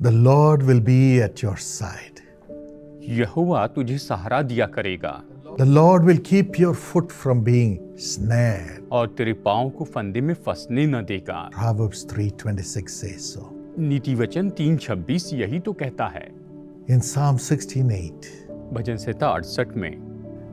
The Lord will be at your side. यहोवा तुझे सहारा दिया करेगा The Lord will keep your foot from being snared. और तेरे पाँव को फंदे में फंसने न देगा। Proverbs 3:26 says so. नीति वचन 3:26 यही तो कहता है। In Psalm 16:8, भजन संहिता 68 में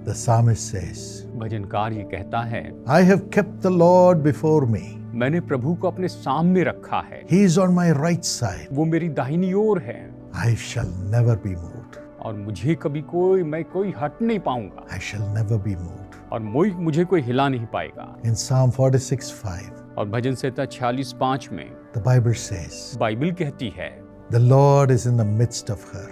the psalmist says, भजनकार ये कहता है, I have kept the Lord before me. मैंने प्रभु को अपने सामने रखा है, He is on my right side. वो मेरी दाहिनी ओर है I shall never be moved. और मुझे कभी मैं कोई हट नहीं पाऊंगा I shall never be moved. और मुझे कोई हिला नहीं पाएगा। In Psalm 46:5, और भजन संहिता 46:5 में the Bible says, बाइबल कहती है, the Lord is in the midst of her.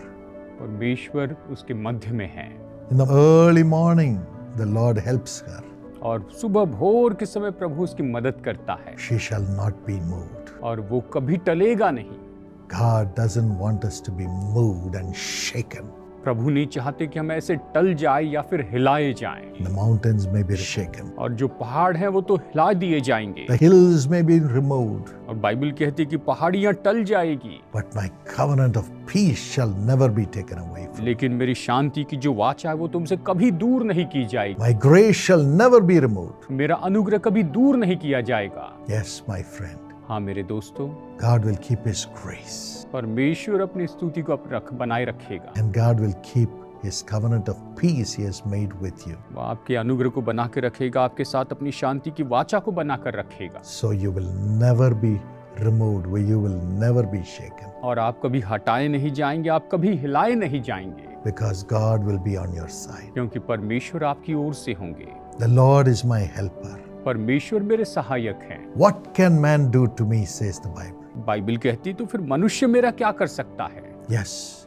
परमेश्वर उसके मध्य में है In the early morning, the Lord helps her. और सुबह भोर के समय प्रभु उसकी मदद करता है She shall not be moved. और वो कभी टलेगा नहीं। God doesn't want us to be moved and shaken. प्रभु नहीं चाहते कि हम ऐसे टल जाए या फिर हिलाए जाएं। The mountains may be shaken. और जो पहाड़ हैं वो तो हिला दिए जाएंगे The hills may be removed. और बाइबल कहती है कि पहाड़ियां टल जाएगी, But my covenant of peace shall never be taken away from you. लेकिन मेरी शांति की जो वाचा है वो तुमसे कभी दूर नहीं की जाएगी। My grace shall never be removed. मेरा अनुग्रह कभी दूर नहीं किया जाएगा। Yes, my friend. हाँ मेरे दोस्तों, God will keep His grace. परमेश्वर अपनी स्तुति को बनाए रखेगा And God will keep His covenant of peace He has made with you. वो आपके अनुग्रह को बना के रखेगा, आपके साथ अपनी शांति की वाचा को बना कर रखेगा So you will never be removed, where you will never be shaken. और आप कभी हटाए नहीं जाएंगे, आप कभी हिलाए नहीं जाएंगे, Because God will be on your side. क्योंकि परमेश्वर आपकी ओर से होंगे। The Lord is my helper. परमेश्वर मेरे सहायक हैं। What can man do to me, says the Bible. Bible कहती तो फिर मनुष्य मेरा क्या कर सकता है? Yes,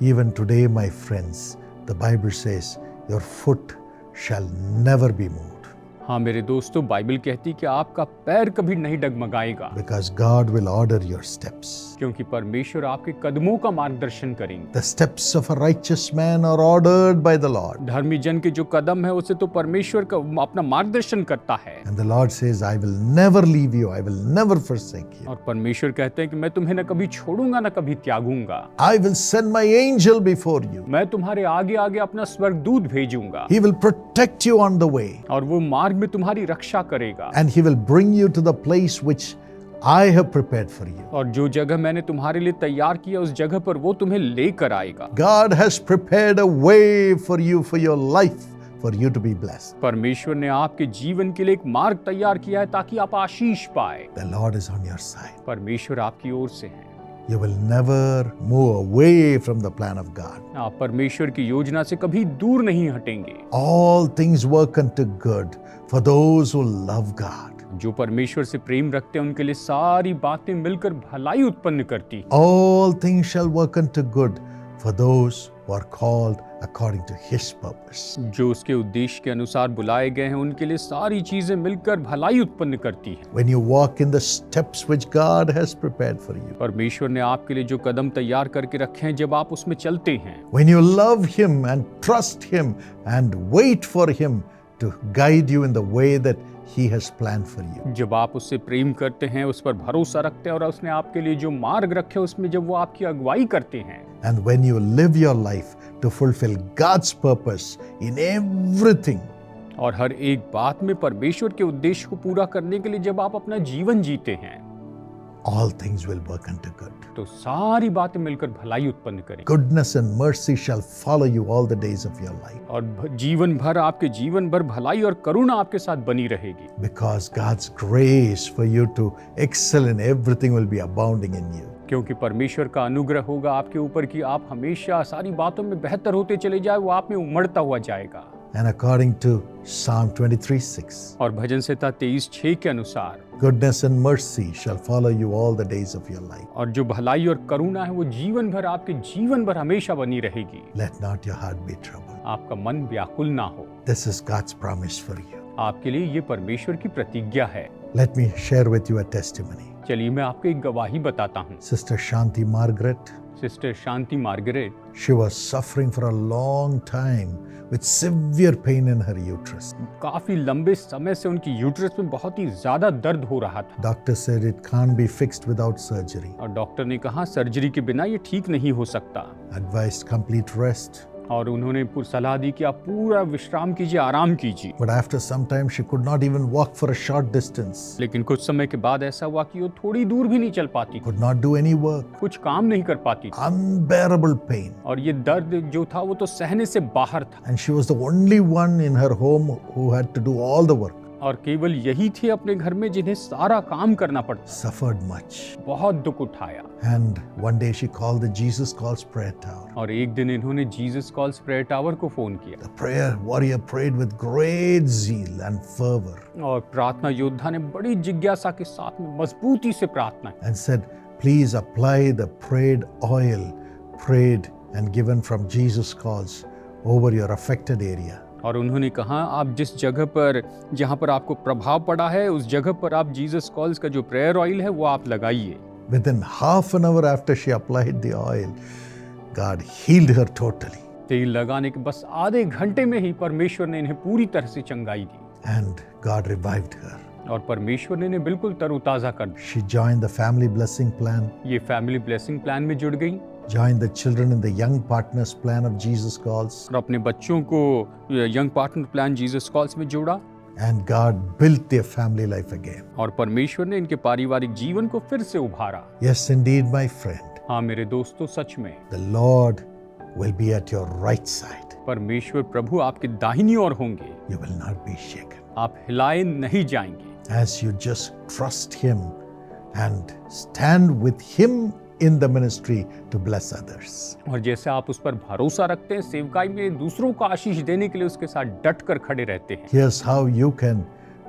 even today, my friends, the Bible says, your foot shall never be moved. हाँ मेरे दोस्तों, बाइबल कहती कि आपका पैर कभी नहीं डगमगाएगा, Because God will order your steps. क्योंकि परमेश्वर आपके कदमों का मार्गदर्शन करेंगे। The steps of a righteous man are ordered by the Lord. धर्मी जन के जो कदम है उसे तो परमेश्वर का अपना मार्गदर्शन करता है। And the Lord says, I will never leave you, I will never forsake you. और परमेश्वर कहते हैं कि मैं तुम्हें न कभी छोड़ूंगा न कभी त्यागूंगा। I will send my angel before you. मैं तुम्हारे आगे आगे अपना स्वर्गदूत भेजूंगा He will protect you on the way. और वो मार्ग में तुम्हारी रक्षा करेगा। And He will bring you to the place which I have prepared for you. और जो जगह मैंने तुम्हारे लिए तैयार किया उस जगह पर वो तुम्हें लेकर आएगा। God has prepared a way for you, for your life, for you to be blessed. परमेश्वर ने आपके जीवन के लिए एक मार्ग तैयार किया है ताकि आप आशीष पाए। The Lord is on your side. परमेश्वर आपकी ओर से है। You will never move away from the plan of God. आप परमेश्वर की योजना से कभी दूर नहीं हटेंगे। All things work unto good for those who love God. जो परमेश्वर से प्रेम रखते हैं उनके लिए सारी बातें मिलकर भलाई उत्पन्न करती हैं। All things shall work unto good for those who are called according to His purpose. जो उसके उद्देश्य के अनुसार बुलाए गए हैं उनके लिए सारी चीजें मिलकर भलाई उत्पन्न करती हैं। When you walk in the steps which God has prepared for you. परमेश्वर ने आपके लिए जो कदम तैयार करके रखे हैं, जब आप उसमें चलते हैं, When you love Him and trust Him and wait for Him to guide you in the way that He has planned for you. जब आप उससे प्रेम करते हैं, उस पर भरोसा रखते हैं और उसने आपके लिए जो मार्ग रखे उसमें जब वो आपकी अगुवाई करते हैं, And when you live your life to fulfill God's purpose in everything, और हर एक बात में परमेश्वर के उद्देश्य को पूरा करने के लिए जब आप अपना जीवन जीते हैं, all things will work unto good. तो सारी बातें मिलकर भलाई उत्पन्न करें। Goodness and mercy shall follow you all the days of your life. और जीवन भर आपके जीवन भर भलाई और करुणा आपके साथ बनी रहेगी। Because God's grace for you to excel in everything will be abounding in you. क्योंकि परमेश्वर का अनुग्रह होगा आपके ऊपर कि आप हमेशा सारी बातों में बेहतर होते चले जाए, वो आप में उमड़ता हुआ जाएगा। And according to Psalm 23:6, और भजन संहिता 23:6 के अनुसार goodness and mercy shall follow you all the days of your life. और जो भलाई और करुणा है वो जीवन भर आपके जीवन भर हमेशा बनी रहेगी। Let not your heart be troubled. आपका मन व्याकुल ना हो। This is God's promise for you. आपके लिए ये परमेश्वर की प्रतिज्ञा है। Let me share with you a testimony. चलिए मैं आपको एक गवाही बताता हूँ। Sister Shanti Margaret, sister Shanti Margaret, she was suffering for a long time with severe pain in her uterus. काफी लंबे समय से उनकी यूट्रस में बहुत ही ज्यादा दर्द हो रहा था Doctor said it can't be fixed without surgery. और डॉक्टर ने कहा सर्जरी के बिना ये ठीक नहीं हो सकता Advised complete rest. और उन्होंने सलाह दी कि आप पूरा विश्राम कीजिए, आराम कीजिए। But after some time, she could not even walk for a short distance, लेकिन कुछ समय के बाद ऐसा हुआ कि वो थोड़ी दूर भी नहीं चल पाती, could not do any work. कुछ काम नहीं कर पाती थी Unbearable pain. और ये दर्द जो था वो तो सहने से बाहर था And she was the only one in her home who had to do all the work. और केवल यही थे अपने घर में जिन्हें सारा काम करना पड़ता। Suffered much. बहुत दुख उठाया And one day she called the Jesus Calls Prayer Tower. और एक दिन इन्होंने जीसस कॉल्स प्रेयर टावर को फोन किया The prayer warrior prayed with great zeal and fervor और प्रार्थना योद्धा ने बड़ी जिज्ञासा के साथ में मजबूती से प्रार्थना की and said, Please apply the prayed oil, prayed and given from Jesus Calls over your affected area. और उन्होंने कहा आप जिस जगह पर जहाँ पर आपको प्रभाव पड़ा है उस जगह पर आप जीसस कॉल्स का जो प्रेयर ऑयल है वो आप लगाइए। Within half an hour after she applied the oil, God healed her totally. तेल लगाने के बस आधे घंटे में ही परमेश्वर ने इन्हें पूरी तरह से चंगाई दी And God revived her. और परमेश्वर ने इन्हें बिल्कुल तरोताजा कर दिया। She joined the family blessing plan, ये फैमिली ब्लेसिंग प्लान में जुड़ गई joined the children in the young partners plan of Jesus Calls, और अपने बच्चों को young partner plan Jesus calls में जोड़ा and God built their family life again. और परमेश्वर ने इनके पारिवारिक जीवन को फिर से उभारा। Yes, indeed, my friend, हाँ मेरे दोस्तों, सच में the Lord will be at your right side. परमेश्वर प्रभु आपके दाहिनी ओर होंगे, You will not be shaken. आप हिलाए नहीं जाएंगे। As you just trust Him and stand with Him in the ministry to bless others. और जैसे आप उस पर भरोसा रखते हैं, सेवकाई में दूसरों को आशीष देने के लिए उसके साथ डट कर खड़े रहते हैं। Here's how you can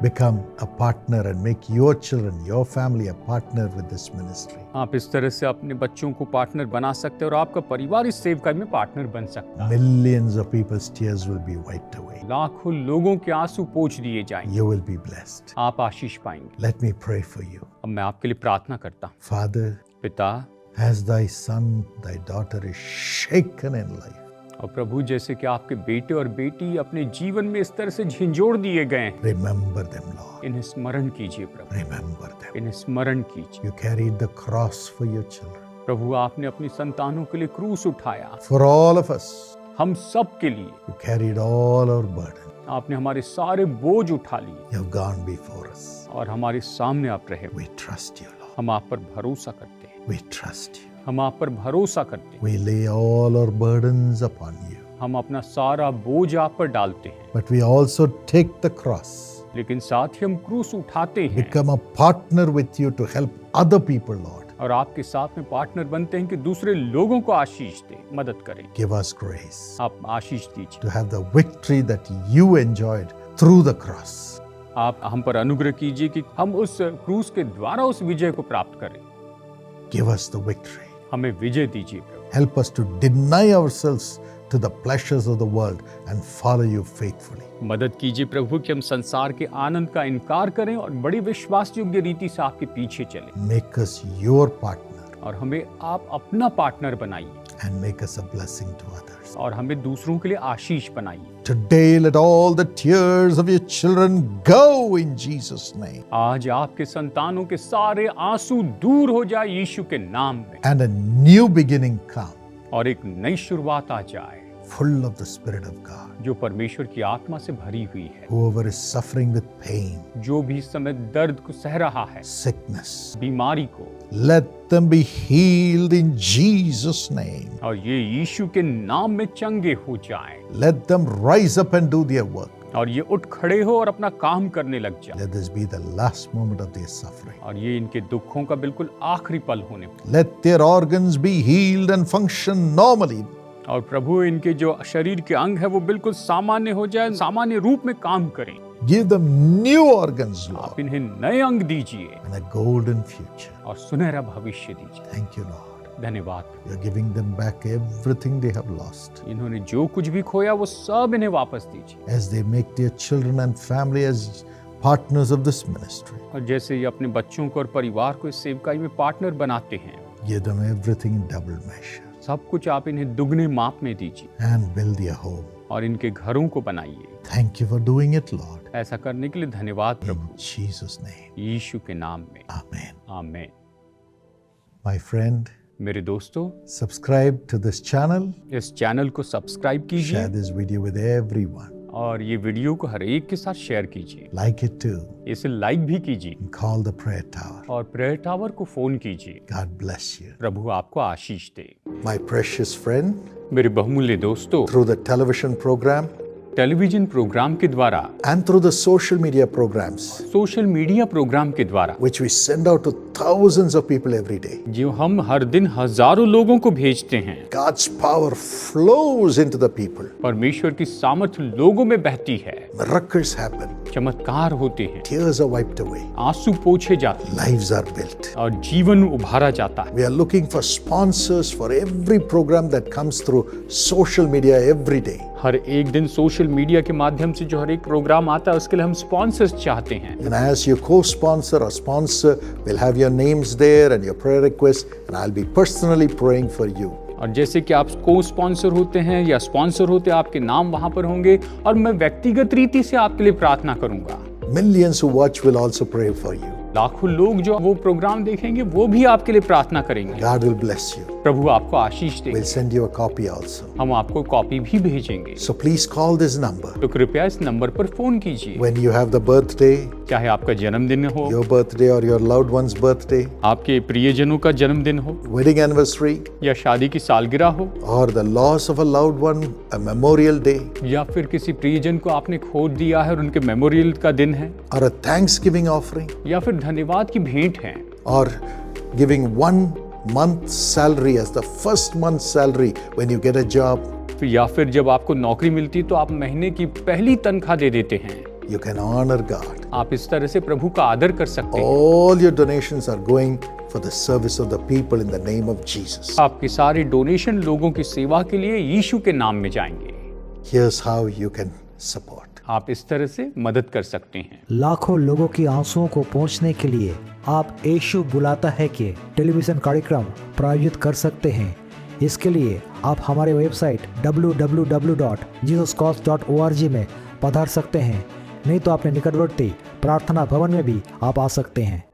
become a partner and make your children, your family a partner with this ministry. आप इस तरह से अपने बच्चों को पार्टनर बना सकते हैं और आपका परिवार इस सेवकाई में पार्टनर बन सकता है। Millions of people's tears will be wiped away. लाखों लोगों के आंसू पोंछ दिए जाएंगे, You will be blessed. आप आशीष पाएंगे। Let me pray for you. अब मैं आपके लिए प्रार्थना करता हूँ। Father, पिता, as thy son, thy daughter is shaken in life, और प्रभु जैसे कि आपके बेटे और बेटी अपने जीवन में इस तरह से झिंझोड़ दिए गए हैं, remember them, Lord. इन्हें स्मरण कीजिए प्रभु, Remember them. इन्हें स्मरण कीजिए। You carried the cross for your children. प्रभु आपने अपनी संतानों के लिए क्रूस उठाया, For all of us, हम सब के लिए you carried all our burden. आपने हमारे सारे बोझ उठा लिए You have gone before us. और हमारे सामने आप रहे। We trust you, Lord. हम आप पर भरोसा करते हैं, We trust you. हम आप पर भरोसा करते हैं। We lay all our burdens upon you. हम अपना सारा बोझ आप पर डालते हैं, But we also take the cross, लेकिन साथ ही हम क्रूस उठाते हैं become a partner with you to help other people, Lord. और आपके साथ में पार्टनर बनते हैं कि दूसरे लोगों को आशीष दें, मदद करें। Give us grace आप आशीष दीजिए। to have the victory that you enjoyed through the cross. आप हम पर अनुग्रह कीजिए कि हम उस क्रूस के द्वारा उस विजय को प्राप्त करें। Give us the victory. हमें विजय दीजिए प्रभु। Help us to deny ourselves to the pleasures of the world and follow you faithfully. मदद कीजिए प्रभु कि हम संसार के आनंद का इनकार करें और बड़ी विश्वास योग्य रीति से आपके पीछे चलें Make us your partner और हमें आप अपना पार्टनर बनाइए and make us a blessing to others. और हमें दूसरों के लिए आशीष बनाइए। Today, let all the tears of your children go in Jesus' name. आज आपके संतानों के सारे आंसू दूर हो जाए यीशु के नाम में And a new beginning come, और एक नई शुरुआत आ जाए full of the Spirit of God. जो परमेश्वर की आत्मा से भरी हुई है। Whoever is suffering with pain, जो भी इस समय दर्द को सह रहा है, sickness, बीमारी को, let them be healed in Jesus' name. और ये यीशु के नाम में चंगे हो जाएं Let them rise up and do their work. और ये उठ खड़े हो और अपना काम करने लग जाए Let this be the last moment of their suffering. और ये इनके दुखों का बिल्कुल आखिरी पल होने पर। Let their organs be healed and function normally. और प्रभु इनके जो शरीर के अंग है वो बिल्कुल सामान्य हो जाए, सामान्य रूप में काम करें। Give them new organs, आप Lord, इन्हें नए अंग दीजिए and a golden future. और सुनहरा भविष्य दीजिए। Thank you, Lord. धन्यवाद। You're giving them back everything they have lost. इन्होंने जो कुछ भी खोया वो सब इन्हें वापस दीजिए। As they make their children and family as partners of this ministry. और जैसे ये अपने बच्चों को और परिवार को इस सेवकाई में पार्टनर बनाते हैं, Give them everything in double measure सब कुछ आप इन्हें दुगने माप में दीजिए and build their home. और इनके घरों को बनाइए। Thank you for doing it, Lord. ऐसा करने के लिए धन्यवाद प्रभु, In Jesus' name. यीशु के नाम में, Amen. आमीन। My friend, मेरे दोस्तों, subscribe to this channel. इस चैनल को सब्सक्राइब कीजिए Share this video with everyone. और ये वीडियो को हर एक के साथ शेयर कीजिए, Like it too. इसे लाइक भी कीजिए And call the prayer tower. और प्रेयर टावर को फोन कीजिए। God bless you. प्रभु आपको आशीष दे। My precious friend, मेरे बहुमूल्य दोस्तों, through the television program television program के द्वारा, and through the social media programs, social media program के द्वारा, which we send out to thousands of people every day, जो हम हर दिन हजारों लोगों को भेजते हैं, God's power flows into the people. परमेश्वर की सामर्थ्य लोगों में बहती है, Miracles happen. चमत्कार होते हैं, Tears are wiped away. आंसू पोंछे जाते हैं Lives are built. और जीवन उभारा जाता है। We are looking for sponsors for every program that comes through social media every day. हर एक दिन सोशल मीडिया के माध्यम से जो हर एक प्रोग्राम आता है, उसके लिए हम स्पॉन्सर्स चाहते हैं। And as your co-sponsor or sponsor, we'll have your names there and your prayer requests, and I'll be personally praying for you. और जैसे कि आप को स्पॉन्सर होते हैं या स्पॉन्सर होते हैं, आपके नाम वहां पर होंगे और मैं व्यक्तिगत रीति से आपके लिए प्रार्थना करूंगा। Millions who watch will also pray for you. लाखों लोग जो वो प्रोग्राम देखेंगे वो भी आपके लिए प्रार्थना करेंगे। God will bless you. प्रभु आपको आशीष दे। We'll send you a copy also. हम आपको कॉपी भी भेजेंगे। So please call this number. तो कृपया इस नंबर पर फोन कीजिए। When you have the birthday, चाहे आपका जन्मदिन हो, your birthday or your loved one's birthday, आपके प्रियजनों का जन्मदिन हो wedding anniversary, या शादी की सालगिरह हो, or the loss of a loved one, a memorial day, या फिर किसी प्रियजन को आपने खो दिया है और उनके मेमोरियल का दिन है, or a Thanksgiving offering, या फिर धन्यवाद की भेंट है, or giving 1 month's salary as the first month's salary when you get a job, या फिर जब आपको नौकरी मिलती है तो आप महीने की पहली तनख्वाह दे देते हैं। you can honor God. आप इस तरह से प्रभु का आदर कर सकते हैं। All your donations are going for the service of the people in the name of Jesus. आपके सारे डोनेशन लोगों की सेवा के लिए यीशु के नाम में जाएंगे। Here's how you can support. आप इस तरह से मदद कर सकते हैं। लाखों लोगों की आंसुओं को पहुंचने के लिए आप यीशु बुलाता है कि टेलीविजन कार्यक्रम प्रायोजित कर सकते हैं। इसके लिए आप हमारे वेबसाइट www.jesuscalls.org में पधार सकते हैं, नहीं तो अपने निकटवर्ती प्रार्थना भवन में भी आप आ सकते हैं।